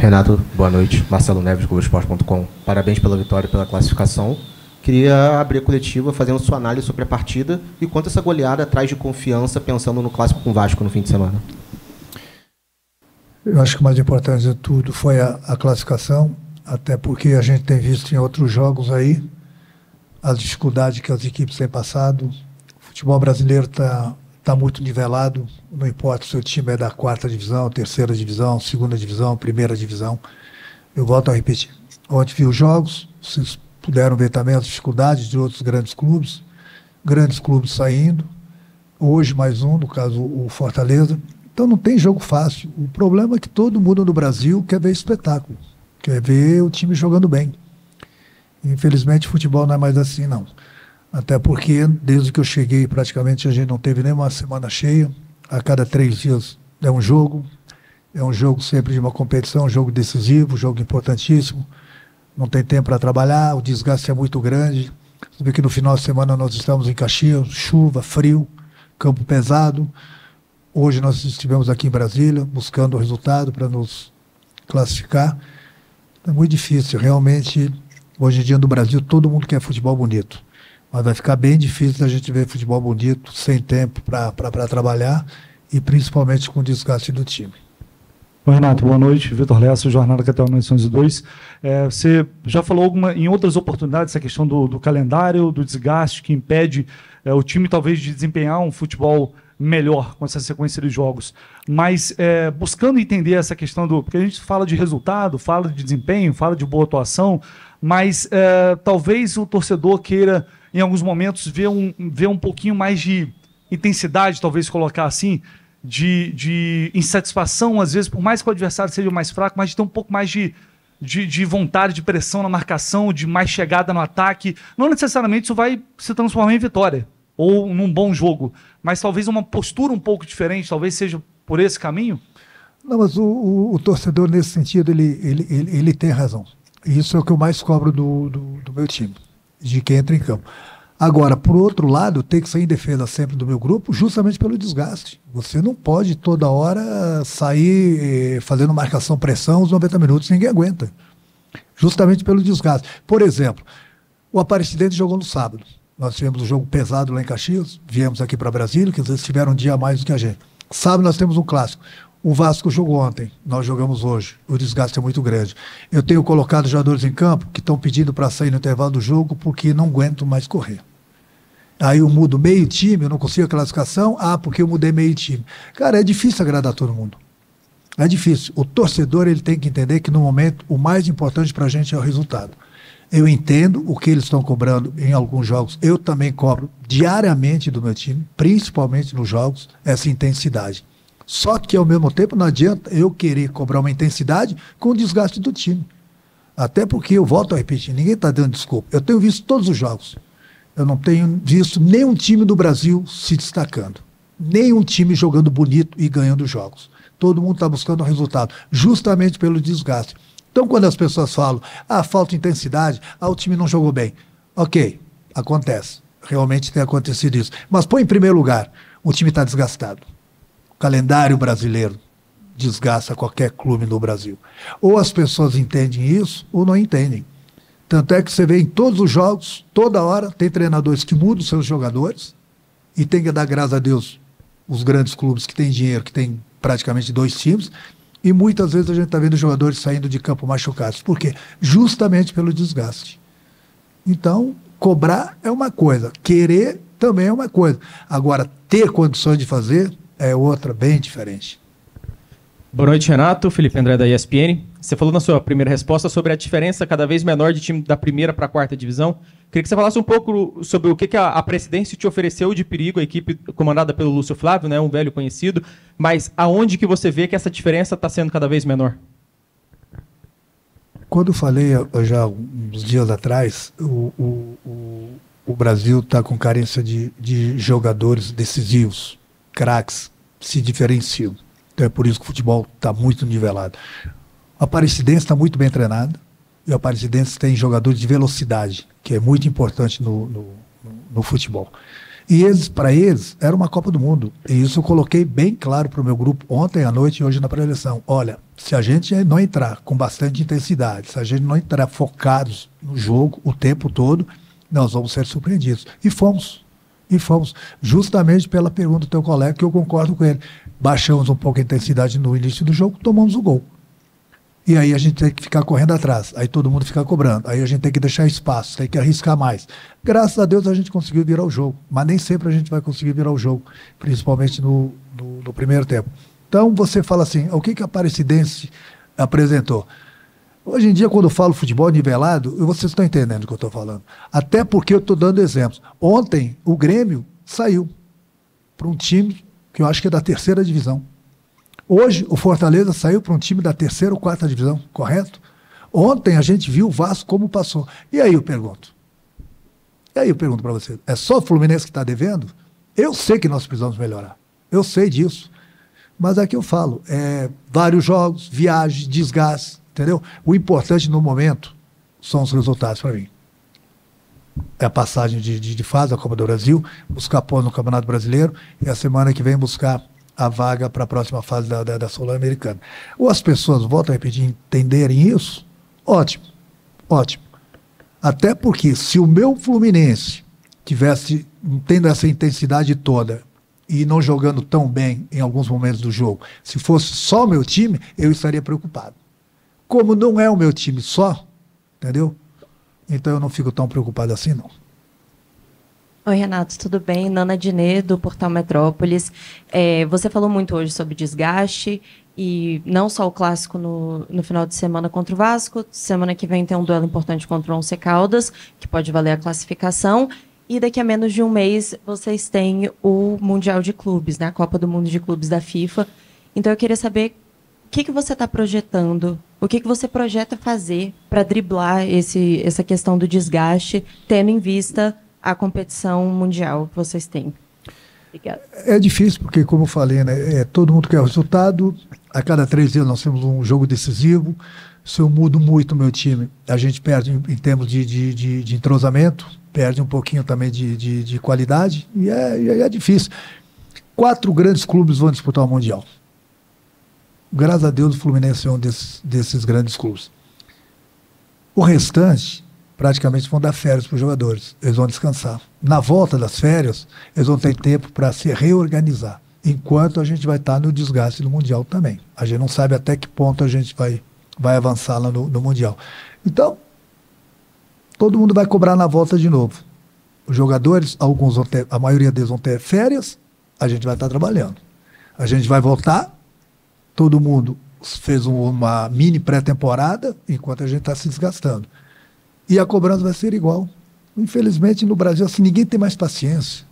Renato, boa noite. Marcelo Neves, Globoesporte.com. Parabéns pela vitória e pela classificação. Queria abrir a coletiva fazendo sua análise sobre a partida e quanto essa goleada traz de confiança pensando no clássico com o Vasco no fim de semana. Eu acho que o mais importante de tudo foi a classificação, até porque a gente tem visto em outros jogos aí as dificuldades que as equipes têm passado. O futebol brasileiro está muito nivelado, não importa se o time é da 4ª divisão, 3ª divisão, 2ª divisão, 1ª divisão. Eu volto a repetir. Ontem vi os jogos, vocês puderam ver também as dificuldades de outros grandes clubes saindo. Hoje mais um, no caso o Fortaleza. Então não tem jogo fácil. O problema é que todo mundo no Brasil quer ver espetáculo, quer ver o time jogando bem. Infelizmente o futebol não é mais assim, não. Até porque desde que eu cheguei praticamente a gente não teve nem uma semana cheia. A cada 3 dias é um jogo sempre de uma competição, um jogo decisivo, um jogo importantíssimo. Não tem tempo para trabalhar, o desgaste é muito grande. Você vê que no final de semana nós estamos em Caxias, chuva, frio, campo pesado. Hoje nós estivemos aqui em Brasília buscando o resultado para nos classificar. É muito difícil, realmente, hoje em dia no Brasil todo mundo quer futebol bonito. Mas vai ficar bem difícil a gente ver futebol bonito, sem tempo para trabalhar e principalmente com o desgaste do time. Oi, Renato, boa noite. Vitor Lessa, Jornada Capital 902. Você já falou em outras oportunidades essa questão do calendário, do desgaste que impede o time talvez de desempenhar um futebol melhor com essa sequência de jogos. Mas buscando entender essa questão porque a gente fala de resultado, fala de desempenho, fala de boa atuação, mas talvez o torcedor queira, em alguns momentos, ver um pouquinho mais de intensidade, talvez colocar assim, de insatisfação, às vezes, por mais que o adversário seja mais fraco, mas de ter um pouco mais de vontade, de pressão na marcação, de mais chegada no ataque. Não necessariamente isso vai se transformar em vitória ou num bom jogo, mas talvez uma postura um pouco diferente, talvez seja por esse caminho? Não, mas o torcedor, nesse sentido, ele tem razão. Isso é o que eu mais cobro do meu time, de quem entra em campo. Agora, por outro lado, tem que sair em defesa sempre do meu grupo, justamente pelo desgaste. Você não pode toda hora sair fazendo marcação-pressão os 90 minutos, ninguém aguenta. Justamente pelo desgaste. Por exemplo, o Aparecidense jogou no sábado. Nós tivemos um jogo pesado lá em Caxias, viemos aqui para Brasília, que eles tiveram um dia a mais do que a gente. Sábado nós temos um clássico. O Vasco jogou ontem, nós jogamos hoje. O desgaste é muito grande. Eu tenho colocado jogadores em campo que estão pedindo para sair no intervalo do jogo porque não aguentam mais correr. Aí eu mudo meio time, eu não consigo a classificação, porque eu mudei meio time. Cara, é difícil agradar todo mundo. É difícil. O torcedor ele tem que entender que no momento o mais importante para a gente é o resultado. Eu entendo o que eles estão cobrando em alguns jogos. Eu também cobro diariamente do meu time, principalmente nos jogos, essa intensidade. Só que ao mesmo tempo não adianta eu querer cobrar uma intensidade com o desgaste do time. Até porque, eu volto a repetir, ninguém está dando desculpa. Eu tenho visto todos os jogos. Eu não tenho visto nenhum time do Brasil se destacando. Nenhum time jogando bonito e ganhando jogos. Todo mundo está buscando o resultado, justamente pelo desgaste. Então, quando as pessoas falam, falta intensidade, o time não jogou bem. Ok, acontece. Realmente tem acontecido isso. Mas põe em primeiro lugar, o time está desgastado. O calendário brasileiro desgasta qualquer clube no Brasil. Ou as pessoas entendem isso, ou não entendem. Tanto é que você vê em todos os jogos, toda hora, tem treinadores que mudam seus jogadores e tem que dar graças a Deus os grandes clubes que têm dinheiro, que têm praticamente 2 times, e muitas vezes a gente está vendo jogadores saindo de campo machucados. Por quê? Justamente pelo desgaste. Então, cobrar é uma coisa, querer também é uma coisa. Agora, ter condições de fazer é outra, bem diferente. Boa noite, Renato. Felipe André, da ESPN. Você falou na sua primeira resposta sobre a diferença cada vez menor de time da 1ª para a 4ª divisão. Queria que você falasse um pouco sobre o que a Presidência te ofereceu de perigo, a equipe comandada pelo Lúcio Flávio, né, um velho conhecido, mas aonde que você vê que essa diferença está sendo cada vez menor? Quando eu falei já uns dias atrás, o Brasil está com carência de jogadores decisivos, craques, se diferenciam. Então é por isso que o futebol está muito nivelado. A Aparecidense está muito bem treinada e a Aparecidense tem jogadores de velocidade, que é muito importante no futebol. E para eles, era uma Copa do Mundo. E isso eu coloquei bem claro para o meu grupo ontem à noite e hoje na pré-eleição. Olha, se a gente não entrar com bastante intensidade, se a gente não entrar focados no jogo o tempo todo, nós vamos ser surpreendidos. E fomos. Justamente pela pergunta do teu colega, que eu concordo com ele. Baixamos um pouco a intensidade no início do jogo, tomamos o gol. E aí a gente tem que ficar correndo atrás. Aí todo mundo fica cobrando. Aí a gente tem que deixar espaço, tem que arriscar mais. Graças a Deus a gente conseguiu virar o jogo. Mas nem sempre a gente vai conseguir virar o jogo. Principalmente no primeiro tempo. Então você fala assim, o que a Aparecidense apresentou? Hoje em dia, quando eu falo futebol nivelado, vocês estão entendendo o que eu estou falando. Até porque eu estou dando exemplos. Ontem, o Grêmio saiu para um time que eu acho que é da 3ª divisão. Hoje, o Fortaleza saiu para um time da 3ª ou 4ª divisão, correto? Ontem a gente viu o Vasco como passou. E aí eu pergunto para você, é só o Fluminense que está devendo? Eu sei que nós precisamos melhorar. Eu sei disso. Mas aqui eu falo, vários jogos, viagens, desgaste, entendeu? O importante no momento são os resultados para mim. É a passagem de fase da Copa do Brasil, buscar pôr no Campeonato Brasileiro e a semana que vem buscar a vaga para a próxima fase da Sul-Americana. Ou as pessoas, volto a repetir, entenderem isso, ótimo. Até porque se o meu Fluminense tivesse tendo essa intensidade toda e não jogando tão bem em alguns momentos do jogo, se fosse só o meu time, eu estaria preocupado. Como não é o meu time só, entendeu? Então eu não fico tão preocupado assim, não. Oi, Renato, tudo bem? Nana Dinê, do Portal Metrópolis. Você falou muito hoje sobre desgaste e não só o clássico no final de semana contra o Vasco. Semana que vem tem um duelo importante contra o Once Caldas, que pode valer a classificação. E daqui a menos de um mês vocês têm o Mundial de Clubes, né? A Copa do Mundo de Clubes da FIFA. Então eu queria saber o que você está projetando, o que você projeta fazer para driblar essa questão do desgaste, tendo em vista a competição mundial que vocês têm. Obrigada. É difícil, porque, como eu falei, né, todo mundo quer o resultado. A cada 3 dias nós temos um jogo decisivo. Se eu mudo muito o meu time, a gente perde em termos de entrosamento, perde um pouquinho também de qualidade, e é difícil. 4 grandes clubes vão disputar o Mundial. Graças a Deus o Fluminense é um desses grandes clubes. O restante praticamente vão dar férias para os jogadores. Eles vão descansar. Na volta das férias, eles vão ter tempo para se reorganizar. Enquanto a gente vai estar no desgaste do Mundial também. A gente não sabe até que ponto a gente vai avançar lá no Mundial. Então, todo mundo vai cobrar na volta de novo. Os jogadores, a maioria deles vão ter férias, a gente vai estar trabalhando. A gente vai voltar, todo mundo fez uma mini pré-temporada, enquanto a gente está se desgastando. E a cobrança vai ser igual. Infelizmente, no Brasil, assim, ninguém tem mais paciência.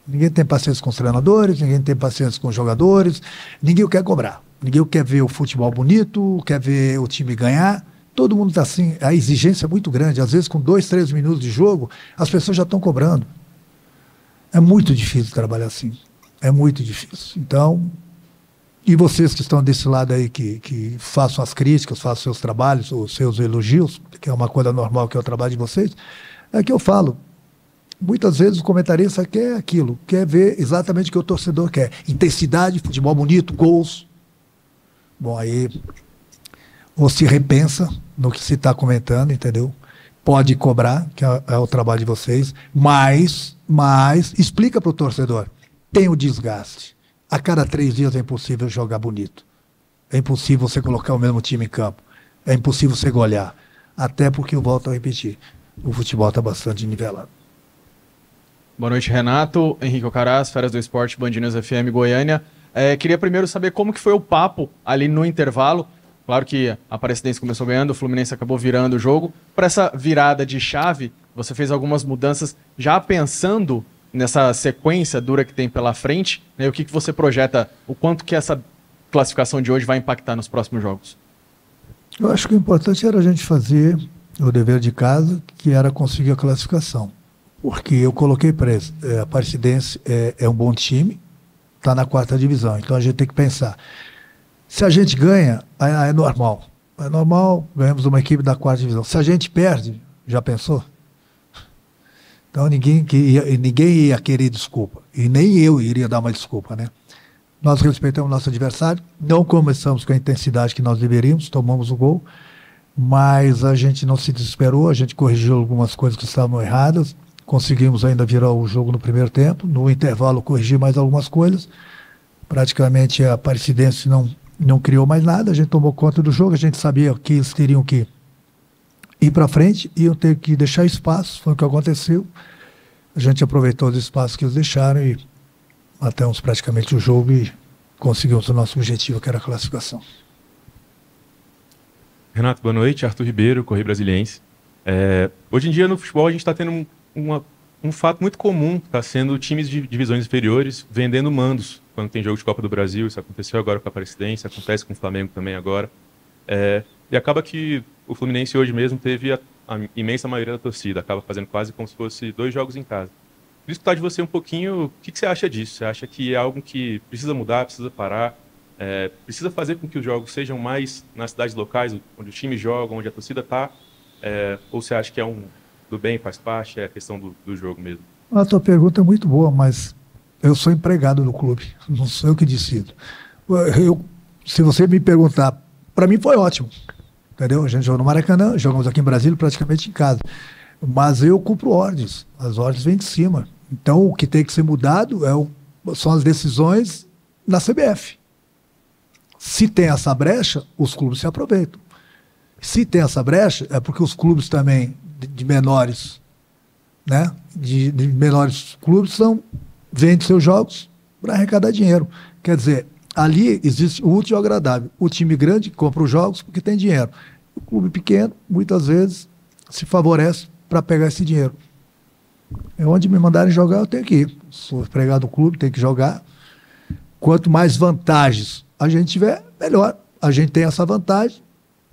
Ninguém tem paciência com os treinadores, ninguém tem paciência com os jogadores, ninguém quer cobrar. Ninguém quer ver o futebol bonito, quer ver o time ganhar. Todo mundo está assim, a exigência é muito grande. Às vezes, com 2, 3 minutos de jogo, as pessoas já estão cobrando. É muito difícil trabalhar assim. É muito difícil. Então, e vocês que estão desse lado aí, que façam as críticas, façam seus trabalhos, os seus elogios, que é uma coisa normal que é o trabalho de vocês, é que eu falo. Muitas vezes o comentarista quer aquilo, quer ver exatamente o que o torcedor quer. Intensidade, futebol bonito, gols. Bom, aí ou se repensa no que se está comentando, entendeu? Pode cobrar, que é o trabalho de vocês, mas explica para o torcedor. Tem o desgaste. A cada 3 dias é impossível jogar bonito. É impossível você colocar o mesmo time em campo. É impossível você golear. Até porque, eu volto a repetir, o futebol está bastante nivelado. Boa noite, Renato. Henrique Alcaraz, Feras do Esporte, Band News FM, Goiânia. Queria primeiro saber como que foi o papo ali no intervalo. Claro que a Aparecidense começou ganhando, o Fluminense acabou virando o jogo. Para essa virada de chave, você fez algumas mudanças já pensando nessa sequência dura que tem pela frente, né? O que você projeta, o quanto que essa classificação de hoje vai impactar nos próximos jogos? Eu acho que o importante era a gente fazer o dever de casa, que era conseguir a classificação. Porque eu coloquei para eles, a Aparecidense é um bom time, está na 4ª divisão, então a gente tem que pensar. Se a gente ganha, é normal. É normal, ganhamos uma equipe da 4ª divisão. Se a gente perde, já pensou? Então ninguém ia querer desculpa. E nem eu iria dar uma desculpa, né? Nós respeitamos nosso adversário, não começamos com a intensidade que nós deveríamos, tomamos o gol, mas a gente não se desesperou, a gente corrigiu algumas coisas que estavam erradas, conseguimos ainda virar o jogo no primeiro tempo, no intervalo corrigir mais algumas coisas, praticamente a Aparecidense não criou mais nada, a gente tomou conta do jogo, a gente sabia que eles teriam que ir para frente, iam ter que deixar espaço, foi o que aconteceu, a gente aproveitou os espaços que eles deixaram e matamos praticamente o jogo e conseguimos o nosso objetivo, que era a classificação. Renato, boa noite. Arthur Ribeiro, Correio Brasiliense. Hoje em dia, no futebol, a gente está tendo um fato muito comum, está sendo times de divisões inferiores vendendo mandos quando tem jogo de Copa do Brasil. Isso aconteceu agora com a Aparecidense, acontece com o Flamengo também agora. E acaba que o Fluminense hoje mesmo teve a imensa maioria da torcida, acaba fazendo quase como se fosse 2 jogos em casa. Queria escutar de você um pouquinho o que você acha disso. Você acha que é algo que precisa mudar, precisa parar, precisa fazer com que os jogos sejam mais nas cidades locais, onde os times jogam, onde a torcida está? Ou você acha que é do bem, faz parte, é a questão do jogo mesmo? A tua pergunta é muito boa, mas eu sou empregado do clube, não sou eu que decido. Se você me perguntar, para mim foi ótimo, entendeu? A gente jogou no Maracanã, jogamos aqui em Brasília praticamente em casa. Mas eu cumpro ordens, as ordens vêm de cima. Então, o que tem que ser mudado são as decisões na CBF. Se tem essa brecha, os clubes se aproveitam. Se tem essa brecha, é porque os clubes também de menores, né? De menores clubes vendem seus jogos para arrecadar dinheiro. Quer dizer, ali existe o útil e o agradável. O time grande compra os jogos porque tem dinheiro. O clube pequeno, muitas vezes, se favorece para pegar esse dinheiro. É onde me mandarem jogar, eu tenho que ir. Sou empregado do clube, tenho que jogar. Quanto mais vantagens a gente tiver, melhor. A gente tem essa vantagem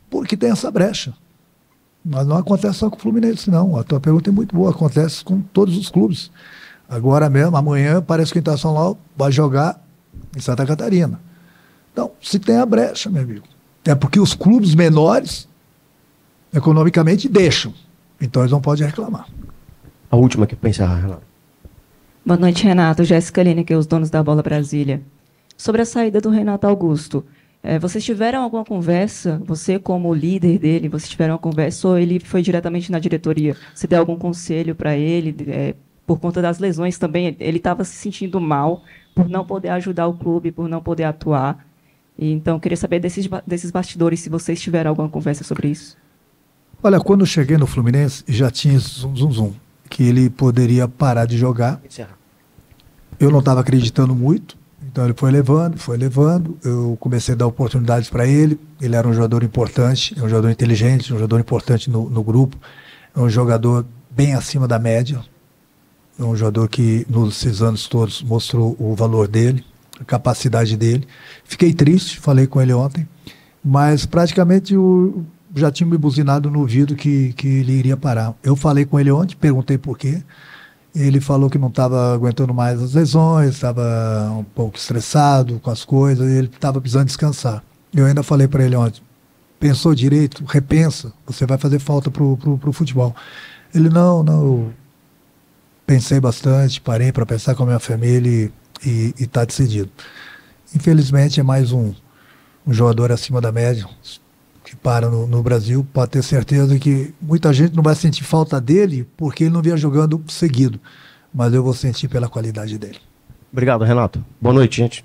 porque tem essa brecha. Mas não acontece só com o Fluminense, não. A tua pergunta é muito boa, acontece com todos os clubes. Agora mesmo, amanhã, parece que o Internacional vai jogar em Santa Catarina. Então, se tem a brecha, meu amigo, é porque os clubes menores, economicamente, deixam. Então eles não podem reclamar. A última aqui para encerrar, Renato. Boa noite, Renato. Jéssica Lineker, os donos da Bola Brasília. Sobre a saída do Renato Augusto, vocês tiveram alguma conversa, você como líder dele, vocês tiveram uma conversa ou ele foi diretamente na diretoria? Você deu algum conselho para ele, por conta das lesões também? Ele estava se sentindo mal por não poder ajudar o clube, por não poder atuar. Então, eu queria saber desses bastidores, se vocês tiveram alguma conversa sobre isso. Olha, quando eu cheguei no Fluminense, já tinha esse zum, que ele poderia parar de jogar. Eu não estava acreditando muito, então ele foi levando, eu comecei a dar oportunidades para ele, ele era um jogador importante, é um jogador inteligente, um jogador importante no grupo, é um jogador bem acima da média, é um jogador que nesses anos todos mostrou o valor dele, a capacidade dele. Fiquei triste, falei com ele ontem, mas praticamente já tinha me buzinado no ouvido que ele iria parar. Eu falei com ele ontem, perguntei por quê. Ele falou que não estava aguentando mais as lesões, estava um pouco estressado com as coisas, e ele estava precisando descansar. Eu ainda falei para ele ontem, pensou direito, repensa, você vai fazer falta pro futebol. Ele, não, eu pensei bastante, parei para pensar com a minha família e está decidido. Infelizmente é mais um jogador acima da média, que para no Brasil, pode ter certeza que muita gente não vai sentir falta dele porque ele não vinha jogando seguido, mas eu vou sentir pela qualidade dele. Obrigado, Renato. Boa noite, gente.